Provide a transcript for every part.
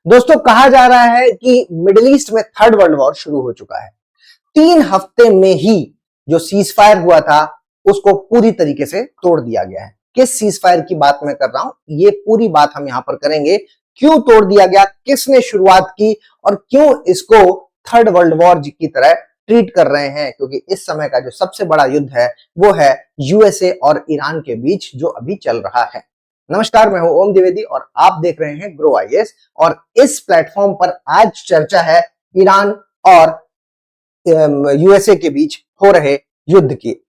दोस्तों कहा जा रहा है कि मिडिल ईस्ट में थर्ड वर्ल्ड वॉर शुरू हो चुका है। 3 हफ्ते में ही जो सीज फायर हुआ था उसको पूरी तरीके से तोड़ दिया गया है। किस सीज फायर की बात मैं कर रहा हूं, ये पूरी बात हम यहां पर करेंगे। क्यों तोड़ दिया गया, किसने शुरुआत की और क्यों इसको थर्ड वर्ल्ड वॉर की तरह ट्रीट कर रहे हैं, क्योंकि इस समय का जो सबसे बड़ा युद्ध है वो है यूएसए और ईरान के बीच जो अभी चल रहा है। नमस्कार, मैं हूं ओम द्विवेदी और आप देख रहे हैं ग्रो आईएएस। और इस प्लेटफॉर्म पर आज चर्चा है ईरान और यूएसए के बीच हो रहे युद्ध की।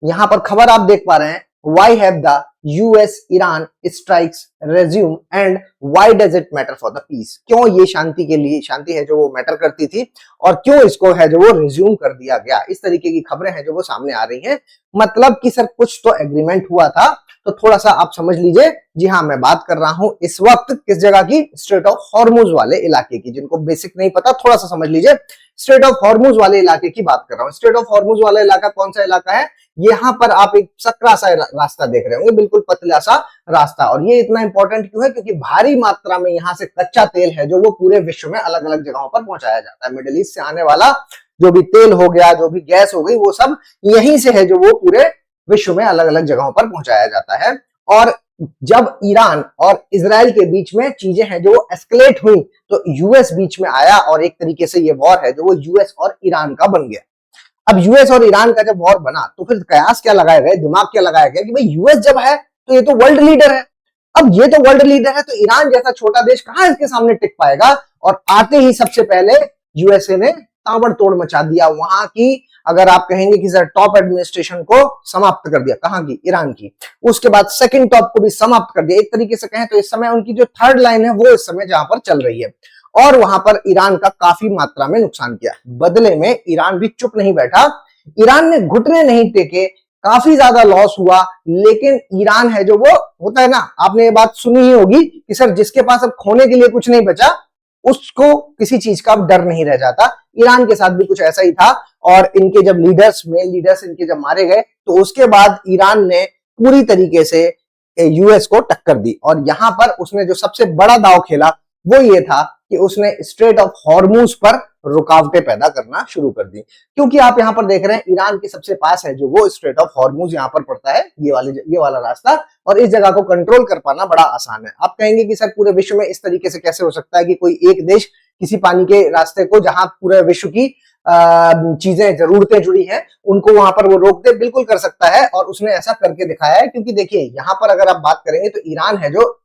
यहां पर खबर आप देख पा रहे हैं, why have the US Iran strikes resume and why does it matter for the peace. क्यों ये शांति के लिए, शांति है जो वो मैटर करती थी और क्यों इसको है जो वो रिज्यूम कर दिया गया। इस तरीके की खबरें हैं जो वो सामने आ रही हैं। मतलब कि सर कुछ तो एग्रीमेंट हुआ था, तो थोड़ा सा आप समझ लीजिए। जी हाँ, मैं बात कर रहा हूं इस वक्त किस जगह की, स्ट्रेट ऑफ हॉर्मुज वाले इलाके की। जिनको बेसिक नहीं पता थोड़ा सा समझ लीजिए, स्ट्रेट ऑफ हॉर्मुज वाले इलाके की बात कर रहा हूं। स्ट्रेट ऑफ हॉर्मुज वाला इलाका कौन सा इलाका है? यहाँ पर आप एक सकरा सा रास्ता देख रहे होंगे, बिल्कुल पतला सा रास्ता। और ये इतना इंपॉर्टेंट क्यों है? क्योंकि भारी मात्रा में यहाँ से कच्चा तेल है जो वो पूरे विश्व में अलग अलग जगहों पर पहुंचाया जाता है। मिडिल ईस्ट से आने वाला जो भी तेल हो गया, जो भी गैस हो गई, वो सब यहीं से है जो वो पूरे विश्व में अलग अलग जगहों पर पहुंचाया जाता है। और जब ईरान और इजराइल के बीच में चीजें हैं जो एस्केलेट हुई, तो यूएस बीच में आया और एक तरीके से ये वॉर है जो वो यूएस और ईरान का बन गया। अब यूएस और ईरान का जब वॉर बना तो फिर कयास क्या लगाया गया, दिमाग क्या लगाया गया कि भाई यूएस जब है तो ये तो वर्ल्ड लीडर है। अब ये तो वर्ल्ड लीडर है तो ईरान जैसा छोटा देश कहां इसके सामने टिक पाएगा। और आते ही सबसे पहले यूएसए ने ताबड़तोड़ मचा दिया वहां की, अगर आप कहेंगे कि सर टॉप एडमिनिस्ट्रेशन को समाप्त कर दिया। कहां की? ईरान की। उसके बाद सेकंड टॉप को भी समाप्त कर दिया। एक तरीके से कहें तो इस समय उनकी जो थर्ड लाइन है वो इस समय जहां पर चल रही है। और वहां पर ईरान का काफी मात्रा में नुकसान किया। बदले में ईरान भी चुप नहीं बैठा, ईरान ने घुटने नहीं टेके, काफी ज्यादा लॉस हुआ। लेकिन ईरान है जो वो होता है ना, आपने ये बात सुनी ही होगी कि सर जिसके पास अब खोने के लिए कुछ नहीं बचा उसको किसी चीज का डर नहीं रह जाता। ईरान के साथ भी कुछ ऐसा ही था। और इनके जब लीडर्स, मेल लीडर्स इनके जब मारे गए तो उसके बाद ईरान ने पूरी तरीके से यूएस को टक्कर दी। और यहां पर उसने जो सबसे बड़ा दांव खेला वो ये था कि उसने स्ट्रेट ऑफ हॉर्मुज पर रुकावटें पैदा करना शुरू कर दी। क्योंकि आप यहां पर देख रहे हैं ईरान के सबसे पास है जो वो स्ट्रेट ऑफ हॉर्मुज यहां पर पड़ता है, ये वाला रास्ता। और इस जगह को कंट्रोल कर पाना बड़ा आसान है। आप कहेंगे कि सर पूरे विश्व में इस तरीके से कैसे हो सकता है कि कोई एक देश किसी पानी के रास्ते को, जहां पूरे विश्व की चीजें, जरूरतें जुड़ी हैं, उनको वहां पर वो रोक दे। बिल्कुल कर सकता है और उसने ऐसा करके दिखाया है। क्योंकि देखिए यहां पर अगर आप बात करेंगे तो ईरान है जो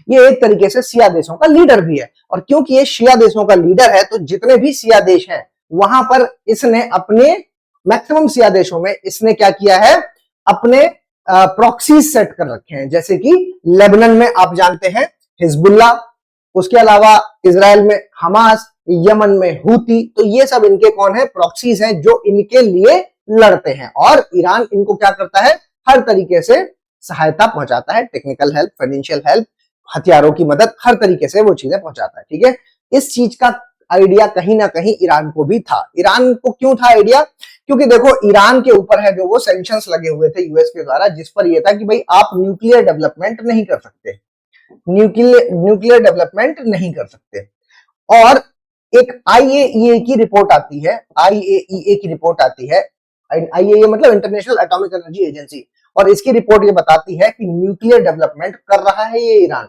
ये एक तरीके से शिया देशों का लीडर भी है। और क्योंकि ये शिया देशों का लीडर है तो जितने भी शिया देश हैं वहां पर इसने अपने मैक्सिमम शिया देशों में इसने क्या किया है, अपने प्रॉक्सीज सेट कर रखे हैं। जैसे कि लेबनान में आप जानते हैं हिजबुल्ला, उसके अलावा इजराइल में हमास, यमन में हूती। तो ये सब इनके कौन है? प्रॉक्सीज हैं जो इनके लिए लड़ते हैं। और ईरान इनको क्या करता है, हर तरीके से सहायता पहुंचाता है, टेक्निकल हेल्प, फाइनेंशियल हेल्प, हथियारों की मदद, हर तरीके से वो चीजें पहुंचाता है। ठीक है, इस चीज का आइडिया कहीं ना कहीं ईरान को भी था। ईरान को क्यों था आइडिया? क्योंकि देखो ईरान के ऊपर है जो वो सैंक्शंस लगे हुए थे यूएस के द्वारा, जिस पर यह था कि भाई आप न्यूक्लियर डेवलपमेंट नहीं कर सकते, न्यूक्लियर डेवलपमेंट नहीं कर सकते। और एक आईएईए की रिपोर्ट आती है, आईएईए की रिपोर्ट आती है, आईएईए मतलब इंटरनेशनल एटॉमिक एनर्जी एजेंसी। और इसकी रिपोर्ट ये बताती है कि न्यूक्लियर डेवलपमेंट कर रहा है ये ईरान।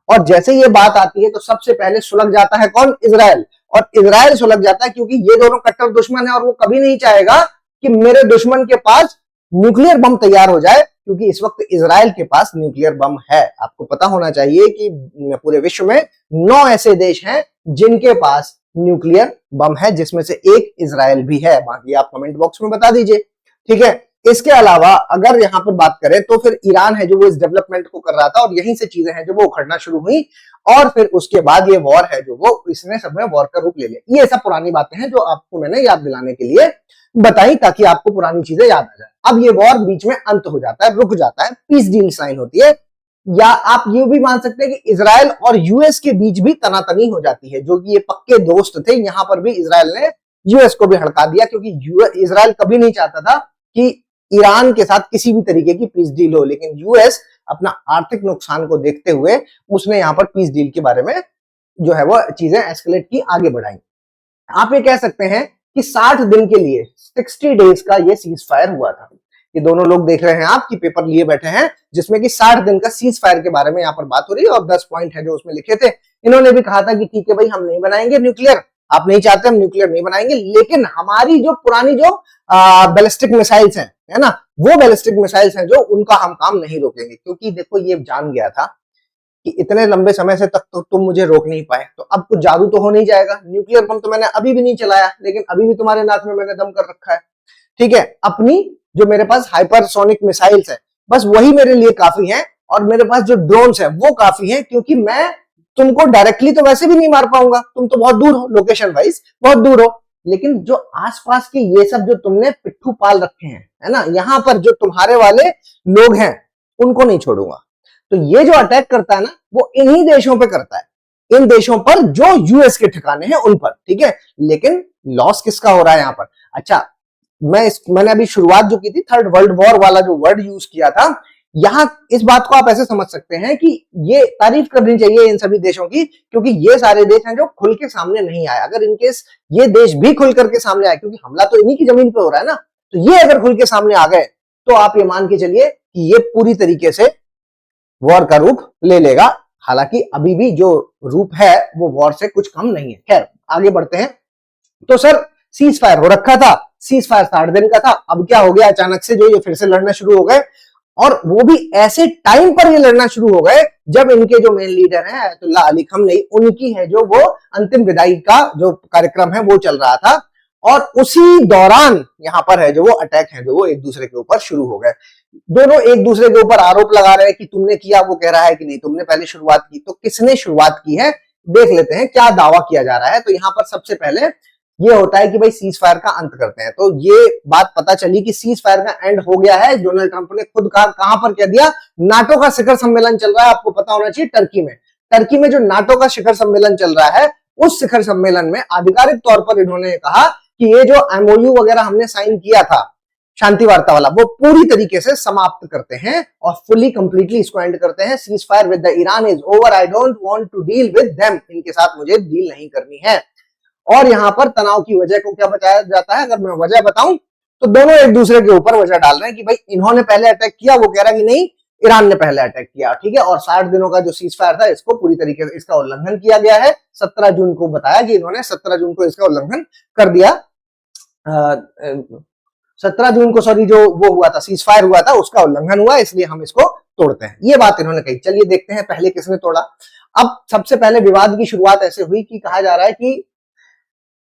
और जैसे ये बात आती है तो सबसे पहले सुलग जाता है कौन? इजराइल। और इजराइल सुलग जाता है क्योंकि ये दोनों कट्टर दुश्मन है और वो कभी नहीं चाहेगा कि मेरे दुश्मन के पास न्यूक्लियर बम तैयार हो जाए। क्योंकि इस वक्त इजराइल के पास न्यूक्लियर बम है। आपको पता होना चाहिए कि पूरे विश्व में 9 ऐसे देश हैं जिनके पास न्यूक्लियर बम है, जिसमें से एक इजराइल भी है। बाकी आप कमेंट बॉक्स में बता दीजिए। ठीक है, इसके अलावा अगर यहां पर बात करें तो फिर ईरान है जो वो इस डेवलपमेंट को कर रहा था और यहीं से चीजें हैं जो वो उखड़ना शुरू हुई। और फिर उसके बाद ये वॉर है जो वो, इसने सब में वॉर का रूप ले लिया। ये सब पुरानी बातें हैं जो आपको मैंने याद दिलाने के लिए बताई ताकि आपको पुरानी चीजें याद आ जाए। अब ये वॉर बीच में अंत हो जाता है, रुक जाता है, पीस डील साइन होती है। या आप ये भी मान सकते हैं कि इजराइल और यूएस के बीच भी तनातनी हो जाती है, जो कि ये पक्के दोस्त थे। यहां पर भी इजराइल ने यूएस को भी हड़का दिया क्योंकि इजराइल कभी नहीं चाहता था कि ईरान के साथ किसी भी तरीके की पीस डील हो। लेकिन यूएस अपना आर्थिक नुकसान को देखते हुए उसने यहां पर पीस डील के बारे में जो है वो चीजें एस्केलेट की, आगे बढ़ाई। आप ये कह सकते हैं कि 60 दिन के लिए 60 डेज का ये सीज फायर हुआ था। ये दोनों लोग देख रहे हैं आप कि पेपर लिए बैठे हैं जिसमें कि 60 दिन का सीज फायर के बारे में यहाँ पर बात हो रही है और 10 पॉइंट है जो उसमें लिखे थे। इन्होंने भी कहा था कि ठीक है भाई, हम नहीं बनाएंगे न्यूक्लियर, आप नहीं चाहते हम न्यूक्लियर नहीं बनाएंगे, लेकिन हमारी जो पुरानी जो बैलिस्टिक मिसाइल्स हैं, है ना, वो बैलिस्टिक मिसाइल्स हैं जो उनका हम काम नहीं रोकेंगे। क्योंकि देखो ये जान गया था कि इतने लंबे समय से तक तो तुम मुझे रोक नहीं पाए, तो अब कुछ जादू तो हो नहीं जाएगा। न्यूक्लियर बम तो मैंने अभी भी नहीं चलाया, लेकिन अभी भी तुम्हारे नाक में मैंने दम कर रखा है, ठीक है। अपनी जो मेरे पास हाइपरसोनिक मिसाइल्स है, बस वही मेरे लिए काफी है, और मेरे पास जो ड्रोन्स है वो काफी है, क्योंकि मैं तुमको डायरेक्टली तो वैसे भी नहीं मार पाऊंगा, तुम तो बहुत दूर हो, लोकेशन वाइज बहुत दूर हो, लेकिन जो आसपास के ये सब जो तुमने पिट्ठू पाल रखे हैं, है ना, यहाँ पर जो तुम्हारे वाले लोग हैं उनको नहीं छोड़ूंगा। तो ये जो अटैक करता है ना, वो इन्हीं देशों पे करता है, इन देशों पर जो यूएस के ठिकाने हैं उन पर, ठीक है। लेकिन लॉस किसका हो रहा है यहाँ पर? अच्छा, मैंने अभी शुरुआत जो की थी थर्ड वर्ल्ड वॉर वाला जो वर्ड यूज किया था, यहां इस बात को आप ऐसे समझ सकते हैं कि ये तारीफ करनी चाहिए इन सभी देशों की, क्योंकि ये सारे देश हैं जो खुल के सामने नहीं आए। अगर इनकेस ये देश भी खुल करके सामने आए, क्योंकि हमला तो इन्हीं की जमीन पे हो रहा है ना, तो ये अगर खुल के सामने आ गए तो आप ये मान के चलिए कि ये पूरी तरीके से वॉर का रूप ले लेगा। हालांकि अभी भी जो रूप है वो वॉर से कुछ कम नहीं है। खैर आगे बढ़ते हैं। तो सर सीज फायर हो रखा था, सीज फायर 60 दिन का था, अब क्या हो गया अचानक से जो ये फिर से लड़ना शुरू हो गए, और वो भी ऐसे टाइम पर ये लड़ना शुरू हो गए जब इनके जो मेन लीडर हैं अयतुल्ला अली खamenei, उनकी है जो वो अंतिम विदाई का जो कार्यक्रम है वो चल रहा था, और उसी दौरान यहाँ पर है जो वो अटैक है जो वो एक दूसरे के ऊपर शुरू हो गए। दोनों एक दूसरे के ऊपर आरोप लगा रहे हैं कि तुमने किया, वो कह रहा है कि नहीं तुमने पहले शुरुआत की। तो किसने शुरुआत की है देख लेते हैं, क्या दावा किया जा रहा है। तो यहाँ पर सबसे पहले ये होता है कि भाई सीज फायर का अंत करते हैं। तो ये बात पता चली कि सीज फायर का एंड हो गया है। डोनाल्ड ट्रंप ने खुद कहा, कहां पर कह दिया, नाटो का शिखर सम्मेलन चल रहा है, आपको पता होना चाहिए टर्की में। टर्की में जो नाटो का शिखर सम्मेलन चल रहा है, उस शिखर सम्मेलन में आधिकारिक तौर पर इन्होंने कहा कि ये जो एमओयू वगैरह हमने साइन किया था शांति वार्ता वाला, वो पूरी तरीके से समाप्त करते हैं और फुली कंप्लीटली इसको एंड करते हैं। Ceasefire with the Iran is over, I don't want to deal with them, इनके साथ मुझे डील नहीं करनी है। और यहां पर तनाव की वजह को क्या बताया जाता है, अगर मैं वजह बताऊं तो दोनों एक दूसरे के ऊपर वजह डाल रहे हैं कि भाई इन्होंने पहले अटैक किया, वो कह रहा है कि नहीं ईरान ने पहले अटैक किया, ठीक है। और 60 दिनों का जो सीज फायर था इसको पूरी तरीके से इसका उल्लंघन किया गया है। 17 जून को बताया कि इन्होंने 17 जून को इसका उल्लंघन कर दिया। 17 जून को सॉरी जो वो हुआ था सीज फायर हुआ था उसका उल्लंघन हुआ, इसलिए हम इसको तोड़ते हैं, ये बात इन्होंने कही। चलिए देखते हैं पहले किसने तोड़ा। अब सबसे पहले विवाद की शुरुआत ऐसे हुई कि कहा जा रहा है कि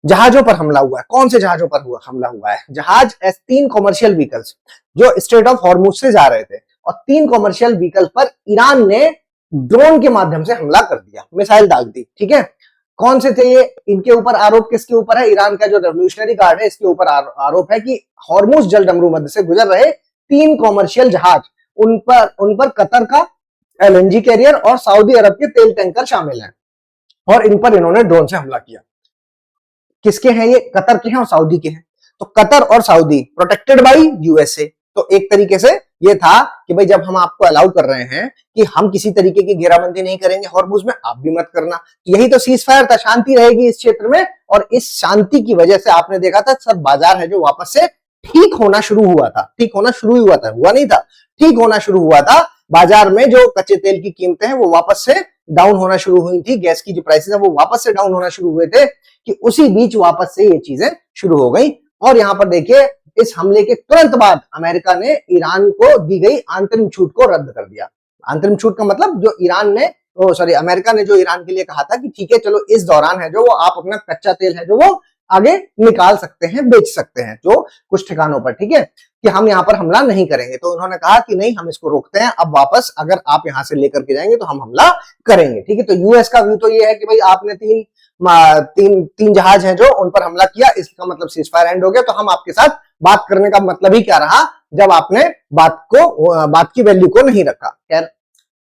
जहाजों पर हमला हुआ है। कौन से जहाजों पर हमला हुआ है? जहाज S3 कॉमर्शियल व्हीकल्स जो स्ट्रेट ऑफ हॉर्मुज से जा रहे थे, और 3 कॉमर्शियल व्हीकल पर ईरान ने ड्रोन के माध्यम से हमला कर दिया, मिसाइल दाग दी, ठीक है। कौन से थे ये? इनके ऊपर आरोप किसके ऊपर है? ईरान का जो रेवोल्यूशनरी गार्ड है इसके ऊपर आरोप है कि हॉर्मुज जल डमरू मध्य से गुजर रहे 3 कॉमर्शियल जहाज, उन पर कतर का LNG कैरियर और सऊदी अरब के तेल टैंकर शामिल हैं, और इन पर इन्होंने ड्रोन से हमला किया। किसके हैं ये? कतर के हैं और सऊदी के हैं। तो कतर और सऊदी प्रोटेक्टेड बाय यूएसए। तो एक तरीके से ये था कि भाई जब हम आपको अलाउ कर रहे हैं कि हम किसी तरीके की घेराबंदी नहीं करेंगे हॉर्मुज में, आप भी मत करना। यही तो सीज फायर था, शांति रहेगी इस क्षेत्र में, और इस शांति की वजह से आपने देखा था सब बाजार है जो वापस से ठीक होना शुरू हुआ था। ठीक होना शुरू हुआ था, हुआ नहीं था, ठीक होना शुरू हुआ था। बाजार में जो कच्चे तेल की कीमतें हैं वो वापस से डाउन होना शुरू हुई थी, गैस की जो प्राइसेस है वो वापस से डाउन होना शुरू हुए थे, कि उसी बीच वापस से ये चीजें शुरू हो गई। और यहां पर देखिए इस हमले के तुरंत बाद अमेरिका ने ईरान को दी गई अंतरिम छूट को रद्द कर दिया। अंतरिम छूट का मतलब जो ईरान ने अमेरिका ने जो ईरान के लिए कहा था कि ठीक है चलो इस दौरान है जो वो आप अपना कच्चा तेल है जो वो आगे निकाल सकते हैं, बेच सकते हैं जो कुछ ठिकानों पर, ठीक है, कि हम यहाँ पर हमला नहीं करेंगे। तो उन्होंने कहा कि नहीं हम इसको रोकते हैं, अब वापस अगर आप यहां से लेकर के जाएंगे तो हम हमला करेंगे, ठीक है। तो यूएस का व्यू तो ये है कि भाई आपने तीन जहाज हैं जो उन पर हमला किया, इसका मतलब सीज फायर एंड हो गया, तो हम आपके साथ बात करने का मतलब ही क्या रहा जब आपने बात की वैल्यू को नहीं रखा। खैर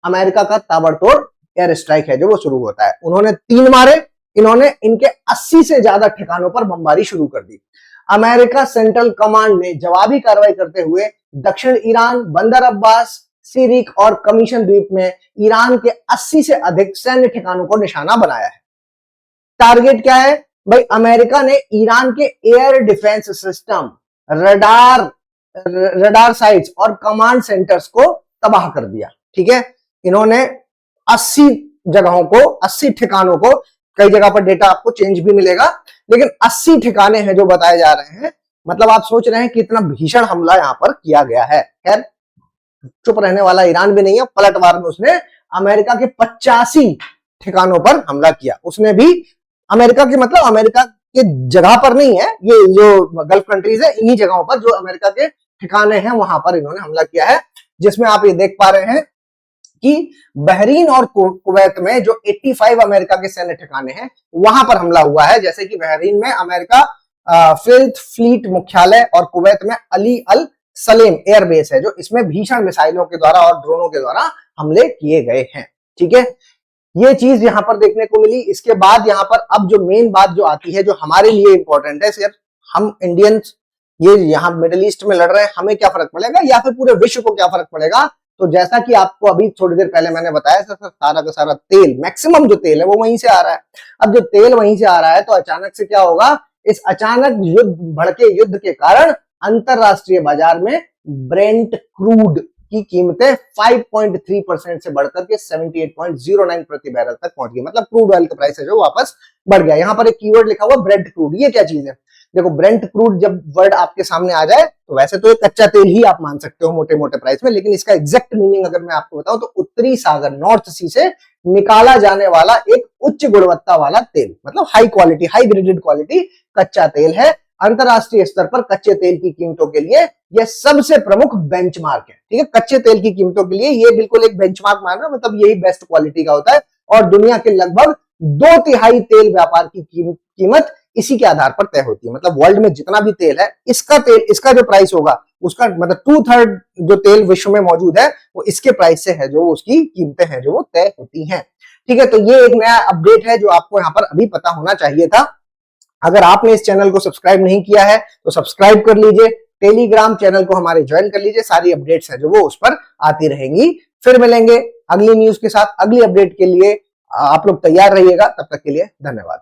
अमेरिका का ताबड़तोड़ एयर स्ट्राइक है जो वो शुरू होता है। उन्होंने 3 मारे, इन्होंने इनके 80 से ज्यादा ठिकानों पर बमबारी शुरू कर दी। अमेरिका सेंट्रल कमांड ने जवाबी कार्रवाई करते हुए दक्षिण ईरान, बंदर अब्बास, सिरिक और कमीशन द्वीप में ईरान के 80 से अधिक सैन्य ठिकानों को निशाना बनाया है। टारगेट क्या है भाई? अमेरिका ने ईरान के air defence system, radar sites और कमांड सेंटर्स को तबाह कर दिया। ठीक है, इन्होंने 80 जगहों को, 80 ठिकानों को, कई जगह पर डेटा आपको चेंज भी मिलेगा, लेकिन 80 ठिकाने हैं जो बताए जा रहे हैं। मतलब आप सोच रहे हैं कि इतना भीषण हमला यहां पर किया गया है। खैर, चुप रहने वाला ईरान भी नहीं है, पलटवार में उसने अमेरिका के 85 ठिकानों पर हमला किया। उसने भी अमेरिका के, मतलब अमेरिका के जगह पर नहीं है, ये जो गल्फ कंट्रीज है इन्हीं जगहों पर जो अमेरिका के ठिकाने हैं वहां पर इन्होंने हमला किया है, जिसमें आप ये देख पा रहे हैं कि बहरीन और कुवैत में जो 85 अमेरिका के सैन्य ठिकाने हैं वहां पर हमला हुआ है। जैसे कि बहरीन में अमेरिका फिफ्थ फ्लीट मुख्यालय और कुवैत में अली अल सलेम एयरबेस है, जो इसमें भीषण मिसाइलों के द्वारा और ड्रोनों के द्वारा हमले किए गए हैं। ठीक है, ये चीज यहां पर देखने को मिली। इसके बाद यहां पर अब जो मेन बात जो आती है, जो हमारे लिए इंपॉर्टेंट है, सिर्फ हम इंडियंस ये यहां मिडिल ईस्ट में लड़ रहे हैं, हमें क्या फर्क पड़ेगा या फिर पूरे विश्व को क्या फर्क पड़ेगा? तो जैसा कि आपको अभी थोड़ी देर पहले मैंने बताया, सारा का सारा तेल, मैक्सिमम जो तेल है वो वहीं से आ रहा है। अब जो तेल वहीं से आ रहा है तो अचानक से क्या होगा? इस अचानक युद्ध, भड़के युद्ध के कारण अंतरराष्ट्रीय बाजार में ब्रेंट क्रूड की कीमतें 5.3% से बढ़कर के 78.09 प्रति बैरल तक पहुंच गई। मतलब क्रूड ऑयल का प्राइस है जो वापस बढ़ गया। यहां पर एक कीवर्ड लिखा हुआ ब्रेंट क्रूड। ये क्या चीज है? देखो, ब्रेंट क्रूड जब वर्ड आपके सामने आ जाए तो वैसे तो एक कच्चा तेल ही आप मान सकते हो मोटे मोटे प्राइस में, लेकिन इसका एग्जैक्ट मीनिंग अगर मैं आपको बताऊं तो उत्तरी सागर, नॉर्थ सी से निकाला जाने वाला एक उच्च गुणवत्ता वाला तेल, मतलब high quality, high graded quality कच्चा तेल है। अंतरराष्ट्रीय स्तर पर कच्चे तेल की कीमतों के लिए यह सबसे प्रमुख बेंचमार्क है। ठीक है, कच्चे तेल की कीमतों के लिए ये बिल्कुल एक बेंचमार्क मानना, मतलब यही बेस्ट क्वालिटी का होता है और दुनिया के लगभग 2/3 तेल व्यापार की कीमत इसी के आधार पर तय होती है। मतलब वर्ल्ड में जितना भी तेल है, इसका जो प्राइस होगा उसका, मतलब 2/3 जो तेल विश्व में मौजूद है वो इसके प्राइस से है, जो उसकी कीमतें हैं जो वो तय होती हैं। ठीक है, तो ये एक नया अपडेट है जो आपको यहाँ पर अभी पता होना चाहिए था। अगर आपने इस चैनल को सब्सक्राइब नहीं किया है तो सब्सक्राइब कर लीजिए, टेलीग्राम चैनल को हमारे ज्वाइन कर लीजिए, सारी अपडेट्स है जो वो उस पर आती रहेंगी। फिर मिलेंगे अगली न्यूज के साथ, अगली अपडेट के लिए आप लोग तैयार रहिएगा। तब तक के लिए धन्यवाद।